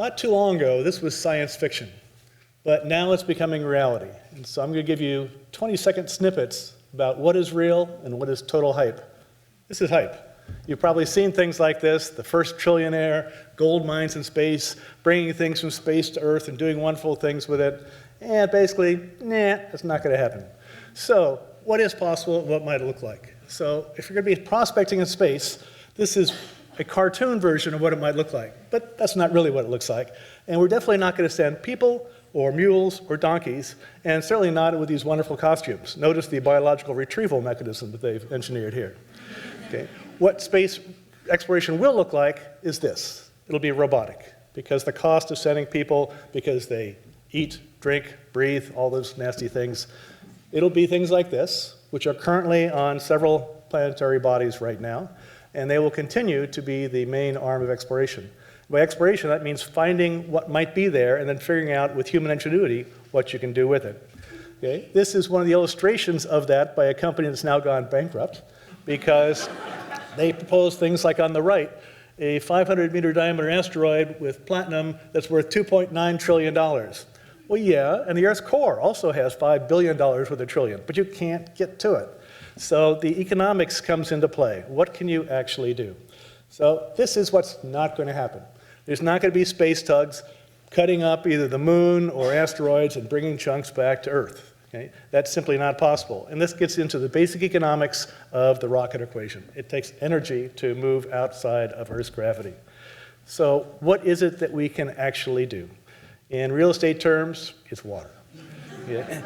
Not too long ago, this was science fiction, but now it's becoming reality. And so I'm going to give you 20-second snippets about what is real and what is total hype. This is hype. You've probably seen things like this, the first trillionaire, gold mines in space, bringing things from space to Earth and doing wonderful things with it. And basically, nah, that's not going to happen. So what is possible? What might it look like? So if you're going to be prospecting in space, this is a cartoon version of what it might look like. But that's not really what it looks like. And we're definitely not going to send people or mules or donkeys, and certainly not with these wonderful costumes. Notice the biological retrieval mechanism that they've engineered here. Okay. What space exploration will look like is this. It'll be robotic, because the cost of sending people, because they eat, drink, breathe, all those nasty things, it'll be things like this, which are currently on several planetary bodies right now, and they will continue to be the main arm of exploration. By exploration, that means finding what might be there and then figuring out with human ingenuity what you can do with it. Okay? This is one of the illustrations of that by a company that's now gone bankrupt, because they propose things like on the right, a 500-meter diameter asteroid with platinum that's worth $2.9 trillion. Well, yeah, and the Earth's core also has $5 billion worth of trillion, but you can't get to it. So the economics comes into play. What can you actually do? So this is what's not going to happen. There's not going to be space tugs cutting up either the moon or asteroids and bringing chunks back to Earth. Okay? That's simply not possible. And this gets into the basic economics of the rocket equation. It takes energy to move outside of Earth's gravity. So what is it that we can actually do? In real estate terms, it's water. Yeah.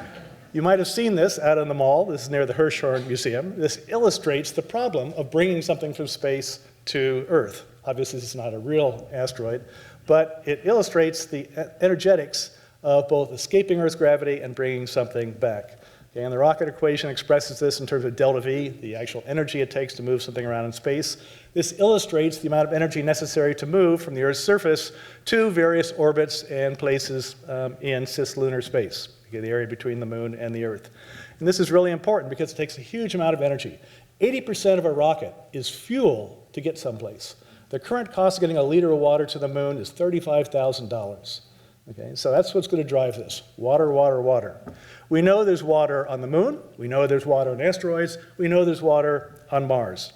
You might have seen this out in the mall. This is near the Hirshhorn Museum. This illustrates the problem of bringing something from space to Earth. Obviously, this is not a real asteroid, but it illustrates the energetics of both escaping Earth's gravity and bringing something back. Okay, and the rocket equation expresses this in terms of delta V, the actual energy it takes to move something around in space. This illustrates the amount of energy necessary to move from the Earth's surface to various orbits and places in cislunar space, okay, the area between the moon and the Earth. And this is really important because it takes a huge amount of energy. 80% of a rocket is fuel to get someplace. The current cost of getting a liter of water to the moon is $35,000. Okay, so that's what's going to drive this. Water, water, water. We know there's water on the moon. We know there's water on asteroids. We know there's water on Mars.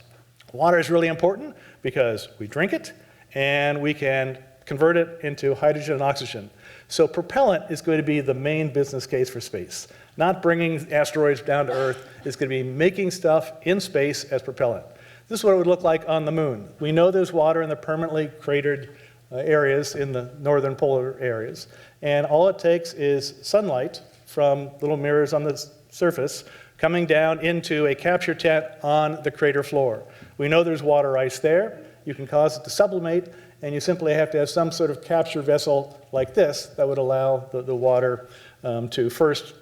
Water is really important because we drink it and we can convert it into hydrogen and oxygen. So propellant is going to be the main business case for space. Not bringing asteroids down to Earth. It's going to be making stuff in space as propellant. This is what it would look like on the moon. We know there's water in the permanently cratered areas in the northern polar areas. And all it takes is sunlight from little mirrors on the surface coming down into a capture tent on the crater floor. We know there's water ice there. You can cause it to sublimate, and you simply have to have some sort of capture vessel like this that would allow the water to first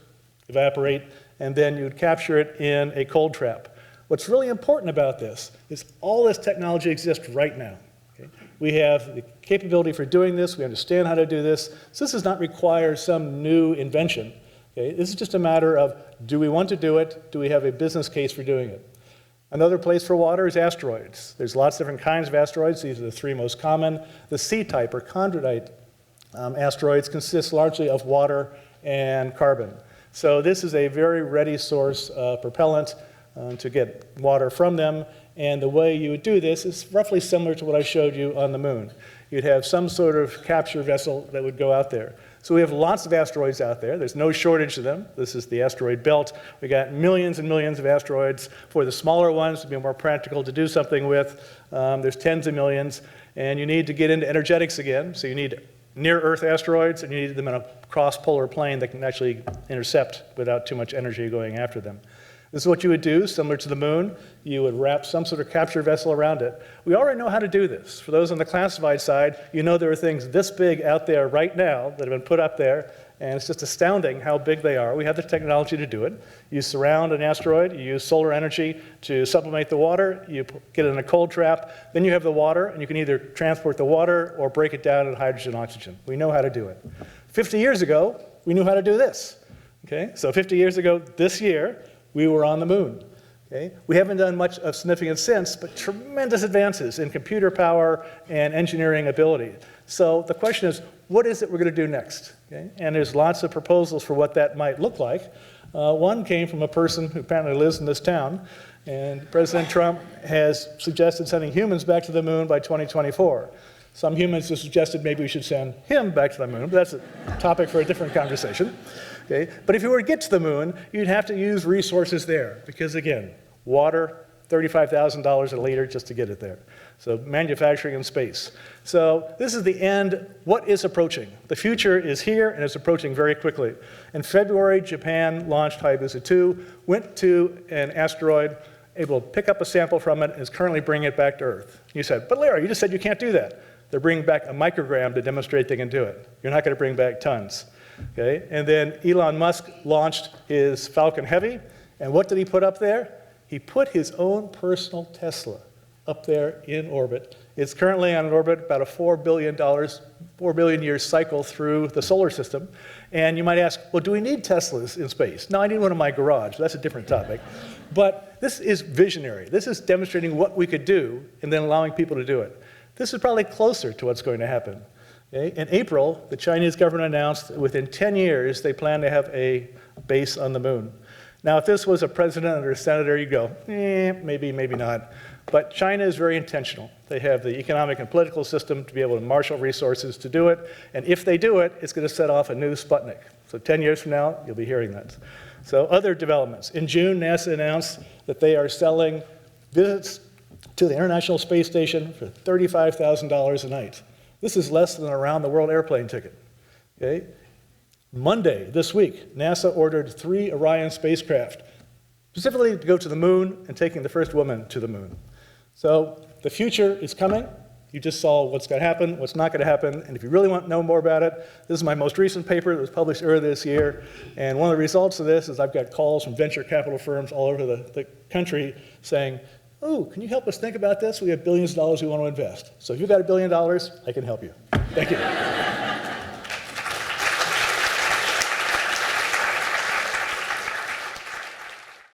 evaporate, and then you'd capture it in a cold trap. What's really important about this is all this technology exists right now. Okay? We have the capability for doing this. We understand how to do this. So this does not require some new invention. Okay? This is just a matter of, do we want to do it? Do we have a business case for doing it? Another place for water is asteroids. There's lots of different kinds of asteroids. These are the three most common. The C-type or chondrite asteroids consist largely of water and carbon. So this is a very ready source of propellant to get water from them. And the way you would do this is roughly similar to what I showed you on the moon. You'd have some sort of capture vessel that would go out there. So we have lots of asteroids out there. There's no shortage of them. This is the asteroid belt. We got millions and millions of asteroids. For the smaller ones to be more practical to do something with, there's tens of millions. And you need to get into energetics again. So you need near-Earth asteroids, and you need them in a cross-polar plane that can actually intercept without too much energy going after them. This is what you would do, similar to the moon. You would wrap some sort of capture vessel around it. We already know how to do this. For those on the classified side, you know there are things this big out there right now that have been put up there, and it's just astounding how big they are. We have the technology to do it. You surround an asteroid, you use solar energy to sublimate the water, you get it in a cold trap, then you have the water, and you can either transport the water or break it down into hydrogen and oxygen. We know how to do it. 50 years ago, we knew how to do this. Okay? So 50 years ago this year, we were on the moon. Okay? We haven't done much of significance since, but tremendous advances in computer power and engineering ability. So the question is, what is it we're going to do next? Okay? And there's lots of proposals for what that might look like. One came from a person who apparently lives in this town, and President Trump has suggested sending humans back to the moon by 2024. Some humans have suggested maybe we should send him back to the moon, but that's a topic for a different conversation. Okay? But if you were to get to the moon, you'd have to use resources there, because again, water, $35,000 a liter just to get it there. So manufacturing in space. So this is the end. What is approaching? The future is here, and it's approaching very quickly. In February, Japan launched Hayabusa 2, went to an asteroid, able to pick up a sample from it, and is currently bringing it back to Earth. You said, but Larry, you just said you can't do that. They're bringing back a microgram to demonstrate they can do it. You're not going to bring back tons. Okay? And then Elon Musk launched his Falcon Heavy, and what did he put up there? He put his own personal Tesla up there in orbit. It's currently on an orbit about a $4 billion year cycle through the solar system. And you might ask, well, do we need Teslas in space? No, I need one in my garage. That's a different topic. But this is visionary. This is demonstrating what we could do and then allowing people to do it. This is probably closer to what's going to happen. Okay? In April, the Chinese government announced that within 10 years, they plan to have a base on the moon. Now, if this was a president or a senator, you'd go, maybe, maybe not. But China is very intentional. They have the economic and political system to be able to marshal resources to do it. And if they do it, it's going to set off a new Sputnik. So 10 years from now, you'll be hearing that. So other developments. In June, NASA announced that they are selling visits to the International Space Station for $35,000 a night. This is less than a round-the-world airplane ticket. Okay? Monday, this week, NASA ordered 3 Orion spacecraft, specifically to go to the moon and taking the first woman to the moon. So the future is coming. You just saw what's going to happen, what's not going to happen, and if you really want to know more about it, this is my most recent paper that was published earlier this year, and one of the results of this is I've got calls from venture capital firms all over the country saying, oh, can you help us think about this? We have billions of dollars we want to invest. So if you've got $1 billion, I can help you. Thank you.